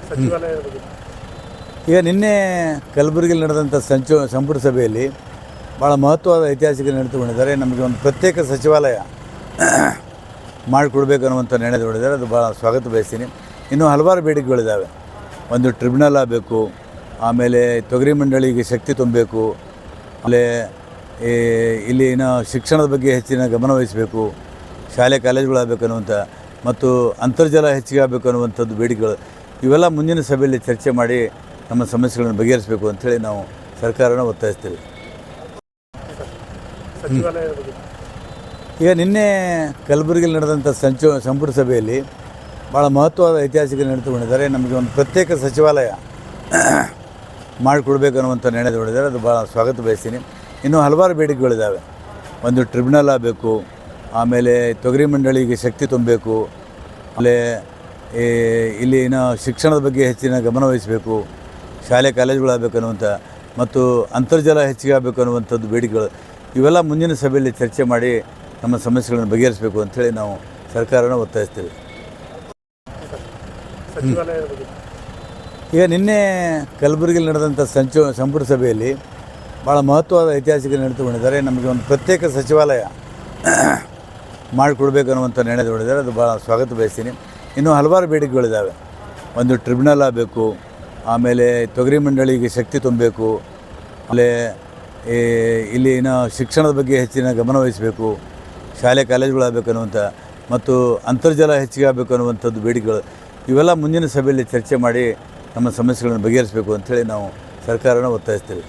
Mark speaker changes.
Speaker 1: ಸಚಿವಾಲಯದ ಬಗ್ಗೆ
Speaker 2: ಈಗ ನಿನ್ನೆ ಕಲಬುರಗಿಯಲ್ಲಿ ನಡೆದಂಥ ಸಂಪುಟ ಸಭೆಯಲ್ಲಿ ಭಾಳ ಮಹತ್ವವಾದ ಐತಿಹಾಸಿಕ ನಿರ್ಣಯ ತಗೊಂಡಿದ್ದಾರೆ. ನಮಗೆ ಒಂದು ಪ್ರತ್ಯೇಕ ಸಚಿವಾಲಯ ಮಾಡಿಕೊಡ್ಬೇಕು ಅನ್ನುವಂಥ ನಿರ್ಣಯ ತಗೊಂಡಿದ್ದಾರೆ. ಅದು ಭಾಳ ಸ್ವಾಗತ ಬಯಸ್ತೀನಿ. ಇನ್ನೂ ಹಲವಾರು ಬೇಡಿಕೆಗಳಿದ್ದಾವೆ. ಒಂದು ಟ್ರಿಬ್ಯುನಲ್ ಆಗಬೇಕು, ಆಮೇಲೆ ತೊಗರಿ ಮಂಡಳಿಗೆ ಶಕ್ತಿ ತುಂಬಬೇಕು, ಆಮೇಲೆ ಇಲ್ಲಿನ ಶಿಕ್ಷಣದ ಬಗ್ಗೆ ಹೆಚ್ಚಿನ ಗಮನ ವಹಿಸಬೇಕು, ಶಾಲೆ ಕಾಲೇಜುಗಳಾಗಬೇಕು ಅನ್ನುವಂಥ ಮತ್ತು ಅಂತರ್ಜಲ ಹೆಚ್ಚಿಗೆ ಆಗಬೇಕು ಅನ್ನುವಂಥದ್ದು ಬೇಡಿಕೆಗಳು. ಇವೆಲ್ಲ ಮುಂದಿನ ಸಭೆಯಲ್ಲಿ ಚರ್ಚೆ ಮಾಡಿ ನಮ್ಮ ಸಮಸ್ಯೆಗಳನ್ನು ಬಗೆಹರಿಸಬೇಕು ಅಂಥೇಳಿ ನಾವು ಸರ್ಕಾರನ ಒತ್ತಾಯಿಸ್ತೀವಿ.
Speaker 1: ಸಚಿವಾಲಯದ ಬಗ್ಗೆ
Speaker 2: ಈಗ ನಿನ್ನೆ ಕಲಬುರಗಿಯಲ್ಲಿ ನಡೆದಂಥ ಸಂಪುಟ ಸಭೆಯಲ್ಲಿ ಭಾಳ ಮಹತ್ವವಾದ ಐತಿಹಾಸಿಕ ನಿರ್ಣಯ ತಗೊಂಡಿದ್ದಾರೆ. ನಮಗೆ ಒಂದು ಪ್ರತ್ಯೇಕ ಸಚಿವಾಲಯ ಮಾಡಿಕೊಡ್ಬೇಕು ಅನ್ನುವಂಥ ನಿರ್ಣಯ ತಗೊಂಡಿದ್ದಾರೆ. ಅದು ಭಾಳ ಸ್ವಾಗತ ಬಯಸ್ತೀನಿ. ಇನ್ನೂ ಹಲವಾರು ಬೇಡಿಕೆಗಳಿದ್ದಾವೆ. ಒಂದು ಟ್ರಿಬ್ಯುನಲ್ ಆಗಬೇಕು, ಆಮೇಲೆ ತೊಗರಿ ಮಂಡಳಿಗೆ ಶಕ್ತಿ ತುಂಬಬೇಕು, ಆಮೇಲೆ ಇಲ್ಲಿನ ಶಿಕ್ಷಣದ ಬಗ್ಗೆ ಹೆಚ್ಚಿನ ಗಮನ ವಹಿಸಬೇಕು, ಶಾಲೆ ಕಾಲೇಜುಗಳಾಗಬೇಕು ಅನ್ನುವಂಥ ಮತ್ತು ಅಂತರ್ಜಲ ಹೆಚ್ಚಿಗೆ ಆಗಬೇಕು ಅನ್ನುವಂಥದ್ದು ಬೇಡಿಕೆಗಳು. ಇವೆಲ್ಲ ಮುಂದಿನ ಸಭೆಯಲ್ಲಿ ಚರ್ಚೆ ಮಾಡಿ ನಮ್ಮ ಸಮಸ್ಯೆಗಳನ್ನು ಬಗೆಹರಿಸಬೇಕು ಅಂಥೇಳಿ ನಾವು ಸರ್ಕಾರನ ಒತ್ತಾಯಿಸ್ತೀವಿ.
Speaker 1: ಸಚಿವಾಲಯದ ಬಗ್ಗೆ
Speaker 2: ಈಗ ನಿನ್ನೆ ಕಲಬುರಗಿಯಲ್ಲಿ ನಡೆದಂಥ ಸಂಪುಟ ಸಭೆಯಲ್ಲಿ ಭಾಳ ಮಹತ್ವವಾದ ಐತಿಹಾಸಿಕ ನಿರ್ಣಯ ತಗೊಂಡಿದ್ದಾರೆ. ನಮಗೆ ಒಂದು ಪ್ರತ್ಯೇಕ ಸಚಿವಾಲಯ ಮಾಡಿಕೊಡ್ಬೇಕು ಅನ್ನುವಂಥ ನಿರ್ಣಯ ತಗೊಂಡಿದ್ದಾರೆ. ಅದು ಭಾಳ ಸ್ವಾಗತ ಬಯಸ್ತೀನಿ. ಇನ್ನೂ ಹಲವಾರು ಬೇಡಿಕೆಗಳಿದ್ದಾವೆ. ಒಂದು ಟ್ರಿಬ್ಯುನಲ್ ಆಗಬೇಕು, ಆಮೇಲೆ ತೊಗರಿ ಮಂಡಳಿಗೆ ಶಕ್ತಿ ತುಂಬಬೇಕು, ಆಮೇಲೆ ಇಲ್ಲಿನ ಶಿಕ್ಷಣದ ಬಗ್ಗೆ ಹೆಚ್ಚಿನ ಗಮನ ವಹಿಸಬೇಕು, ಶಾಲೆ ಕಾಲೇಜುಗಳಾಗಬೇಕು ಅನ್ನುವಂಥ ಮತ್ತು ಅಂತರ್ಜಲ ಹೆಚ್ಚಿಗೆ ಆಗಬೇಕು ಅನ್ನುವಂಥದ್ದು ಬೇಡಿಕೆಗಳು. ಇವೆಲ್ಲ ಮುಂದಿನ ಸಭೆಯಲ್ಲಿ ಚರ್ಚೆ ಮಾಡಿ ನಮ್ಮ ಸಮಸ್ಯೆಗಳನ್ನು ಬಗೆಹರಿಸಬೇಕು ಅಂಥೇಳಿ ನಾವು ಸರ್ಕಾರನ ಒತ್ತಾಯಿಸ್ತೀವಿ.